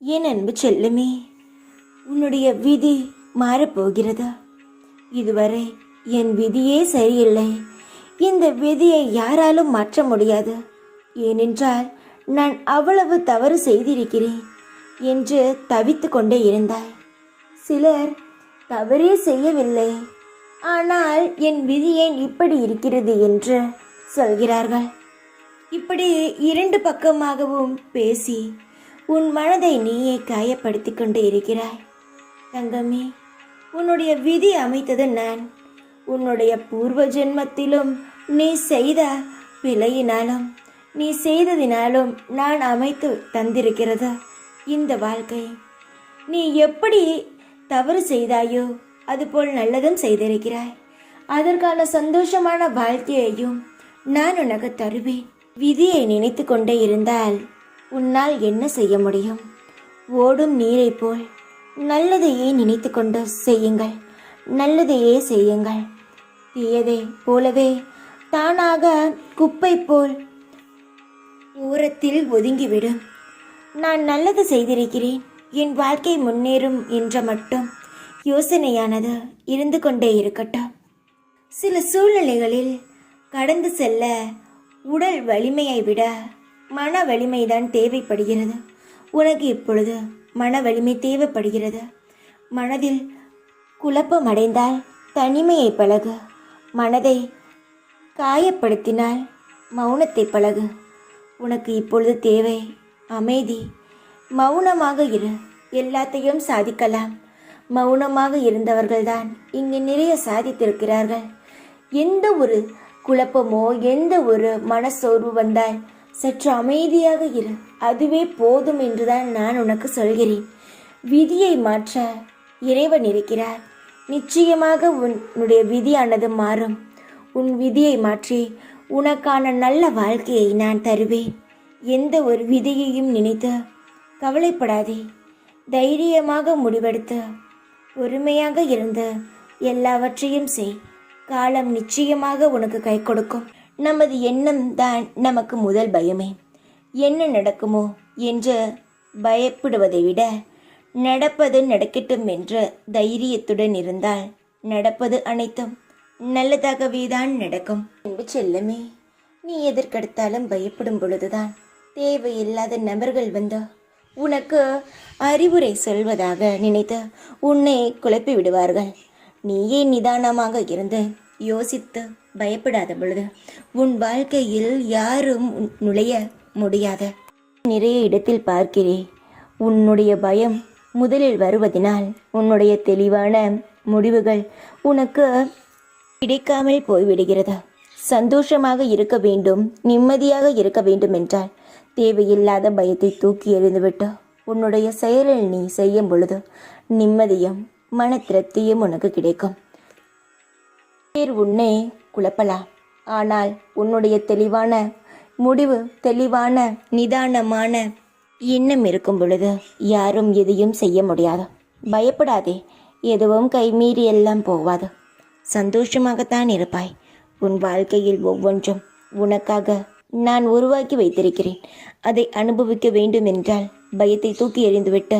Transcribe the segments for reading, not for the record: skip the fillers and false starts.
என் அன்பு செல்லுமே, உன்னுடைய விதி மாறப்போகிறது. இதுவரை என் விதியே சரியில்லை, இந்த விதியை யாராலும் மாற்ற முடியாது, ஏனென்றால் நான் அவ்வளவு தவறு செய்திருக்கிறேன் என்று தவித்து கொண்டே இருந்தாய். சிலர் தவறே செய்யவில்லை, ஆனால் என் விதி ஏன் இப்படி இருக்கிறது என்று சொல்கிறார்கள். இப்படி இரண்டு பக்கமாகவும் பேசி உன் மனதை நீயே காயப்படுத்தி கொண்டு இருக்கிறாய். தங்கமே, உன்னுடைய விதி அமைத்தது நான். உன்னுடைய பூர்வ ஜென்மத்திலும் நீ செய்த பிழையினாலும் நீ செய்ததினாலும் நான் அமைத்து தந்திருக்கிறது இந்த வாழ்க்கை. நீ எப்படி தவறு செய்தாயோ அதுபோல் நல்லதும் செய்திருக்கிறாய். அதற்கான சந்தோஷமான வாழ்க்கையையும் நான் உனக்கு தருவேன். விதியை நினைத்து கொண்டே இருந்தால் உன்னால் என்ன செய்ய முடியும்? ஓடும் நீரை போல் நல்லதையே நினைத்து கொண்டு செய்யுங்கள், நல்லதையே செய்யுங்கள். தீயதை போலவே தானாக குப்பை போல் ஓரத்தில் ஒதுங்கிவிடும். நான் நல்லது செய்திருக்கிறேன், என் வாழ்க்கை முன்னேறும் என்ற மட்டும் யோசனையானது இருந்து கொண்டே இருக்கட்டும். சில சூழ்நிலைகளில் கடந்து செல்ல உடல் வலிமையை விட மன வலிமைதான் தேவைப்படுகிறது. உனக்கு இப்பொழுது மன வலிமை தேவைப்படுகிறது. மனதில் குழப்பம் அடைந்தால் தனிமையை பழகு. மனதை காயப்படுத்தினால் மௌனத்தை பழகு. உனக்கு இப்பொழுது தேவை அமைதி. மௌனமாக இரு, எல்லாத்தையும் சாதிக்கலாம். மௌனமாக இருந்தவர்கள்தான் இங்கு நிறைய சாதித்திருக்கிறார்கள். எந்த ஒரு குழப்பமோ எந்த ஒரு மனசோர்வு வந்தால் சற்று அமைதியாக இரு, அதுவே போதும் என்றுதான் நான் உனக்கு சொல்கிறேன். விதியை மாற்ற இறைவன் இருக்கிறார். நிச்சயமாக உன்னுடைய விதியானது மாறும். உன் விதியை மாற்றி உனக்கான நல்ல வாழ்க்கையை நான் தருவேன். எந்த ஒரு விதியையும் நினைத்து கவலைப்படாதே. தைரியமாக முடிவெடுத்து பொறுமையாக இருந்து எல்லாவற்றையும் செய். காலம் நிச்சயமாக உனக்கு கை கொடுக்கும். நமது எண்ணம் தான் நமக்கு முதல் பயமே. என்ன நடக்குமோ என்று பயப்படுவதை விட நடப்பது நடக்கட்டும் என்ற தைரியத்துடன் இருந்தால் நடப்பது அனைத்தும் நல்லதாகவே தான் நடக்கும். அன்பு செல்லமே, நீ எதற்கெடுத்தாலும் பயப்படும் பொழுதுதான் தேவையில்லாத நபர்கள் வந்து உனக்கு அறிவுரை சொல்வதாக நினைத்து உன்னை குழப்பி விடுவார்கள். நீயே நிதானமாக இருந்து யோசித்து பயப்படாத பொழுது உன் வாழ்க்கையில் யாரும் நுழைய முடியாது. நிறைய இடத்தில் பார்க்கிறேன், உன்னுடைய பயம் முதலில் வருவதனால் உன்னுடைய தெளிவான முடிவுகள் உனக்கு கிடைக்காமல் போய்விடுகிறது. சந்தோஷமாக இருக்க வேண்டும், நிம்மதியாக இருக்க வேண்டும் என்றால் தேவையில்லாத பயத்தை தூக்கி எறிந்துவிட்டு உன்னுடைய செயலில் நீ செய்யும் பொழுது நிம்மதியும் மன திருப்தியும் உனக்கு கிடைக்கும். பேர் உன்னை குழப்பலாம், ஆனால் உன்னுடைய தெளிவான முடிவு, தெளிவான நிதானமான எண்ணம் இருக்கும் பொழுது யாரும் எதையும் செய்ய முடியாது. பயப்படாதே, எதுவும் கைமீறி எல்லாம் போவாது. சந்தோஷமாகத்தான் இருப்பாய். உன் வாழ்க்கையில் ஒவ்வொன்றும் உனக்காக நான் உருவாக்கி வைத்திருக்கிறேன். அதை அனுபவிக்க வேண்டும் என்றால் பயத்தை தூக்கி எறிந்துவிட்டு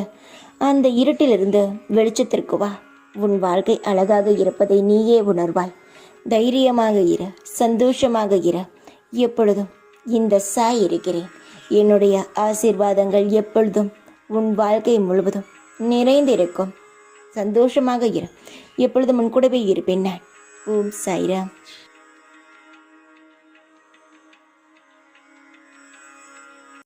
அந்த இருட்டிலிருந்து வெளிச்சத்திற்கு வா. உன் வாழ்க்கை அழகாக இருப்பதை நீயே உணர்வாய். தைரியமாக இரு, சந்தோஷமாக இரு. எப்பொழுதும் இந்த சாய் இருக்கிறேன். என்னுடைய ஆசீர்வாதங்கள் எப்பொழுதும் உன் வாழ்க்கை முழுவதும் நிறைந்திருக்கும். சந்தோஷமாக இரு. எப்பொழுதும் உன் கூடவே இருப்பேன் நான். ஓம் சாய்ராம்.